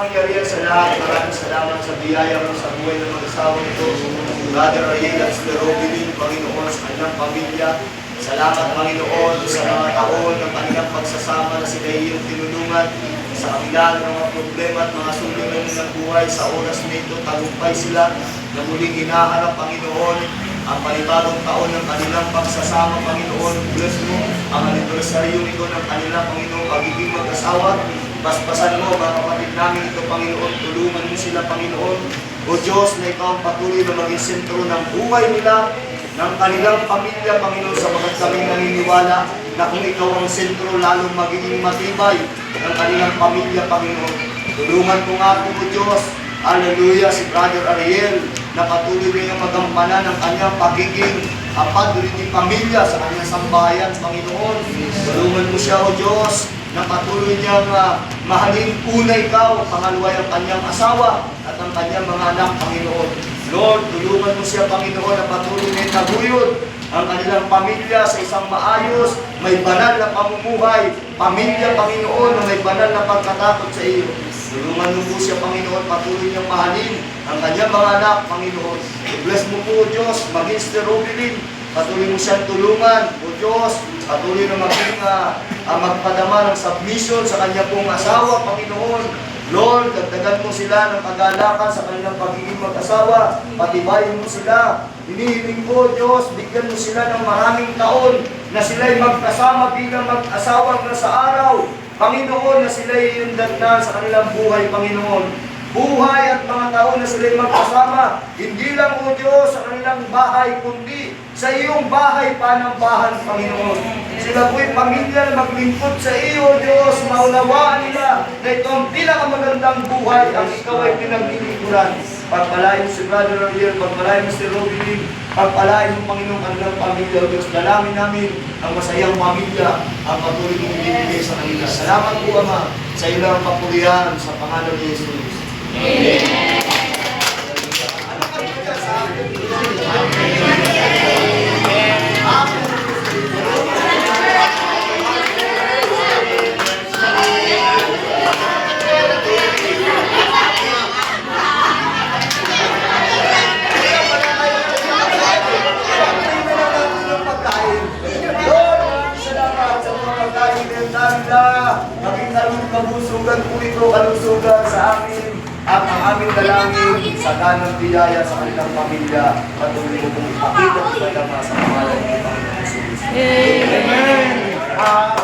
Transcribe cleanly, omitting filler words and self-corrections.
makapangyarihan sa lahat, maraming salamat sa biyaya mo sa buhay ng mag-asawa nito. Brother Ariel at Sister Robilin, Panginoon, sa kanilang pamilya. Salamat, Panginoon, sa mga taon ng kanilang pagsasama na sila iyong tinulungan. Sa kabila ng mga problema at mga suliranin ng buhay, sa oras na ito, tagumpay sila na muling hinaharap, Panginoon, ang panibagong taon ng kanilang pagsasama, Panginoon. Bless mo ang anibersaryo nito ng kanilang, Panginoon, pagiging mag-asawa. Basbasan mo, mga kapatid namin ito, Panginoon. Tulungan mo sila, Panginoon. O Diyos, na ikaw ang patuloy na maging sentro ng buhay nila, ng kanilang pamilya, Panginoon, sa mga kaming naniniwala na kung ikaw ang sentro, lalong magiging matibay ng kanilang pamilya, Panginoon. Tulungan mo nga po, O Diyos, hallelujah, si Brother Ariel, na patuloy niyang magampanan ng kanyang pagiging padre ni pamilya sa kanyang sambahayan, Panginoon. Tulungan mo siya, O Diyos, na patuloy niyang mahalin una ikaw, pangalawa ang kanyang asawa at ang kanyang mga anak, Panginoon. Lord, tulungan mo siya, Panginoon, na patuloy niyang taguyod ang kanilang pamilya sa isang maayos, may banal na pamumuhay, pamilya, Panginoon, na may banal na pagkatakot sa iyo. Tulungan mo po siya, Panginoon, patuloy niyang mahalin ang kanyang mga anak, Panginoon. Bless mo po, O Diyos, maging Sister Robilin, patuloy mo siyang tulungan, O Diyos, patuloy na maging magpadama ng submission sa kanya pong asawa, Panginoon. Lord, dagdagan mo sila ng kagalakan sa kanilang pagiging mag-asawa, patibayin mo sila. Hinihiling ko, Diyos, bigyan mo sila ng maraming taon na sila'y magkasama bilang mag-asawa na sa araw. Panginoon, na sila'y iundan sa kanilang buhay, Panginoon. Buhay at mga taon na sila'y magkasama, hindi lang, O Diyos, sa kanilang bahay, kundi sa iyong bahay panambahan, Panginoon. Sila po'y pamilya na maglingkod sa iyo, O Diyos, maunawaan nila na ito ang pinakamagandang buhay ang ikaw ay pinaglilingkuran. Pagpalain mo si Brother Ariel, pagpalain mo si Robilin, pagpalain mo, Panginoon, kanilang pamilya, O Diyos. Dalangin namin ang masayang pamilya, ang patuloy mong ibibigay sa kanila. Salamat po, Ama, sa ilang papurihan sa pangalan ni Jesus. Amen. Maging kabusugan po ito, kalusugan sa amin at ang aming dalangin sa kanang biyaya sa kanilang pamilya. Patuloy mo kong ipakita at sa pangalan ng Panginoon Jesus. Amen.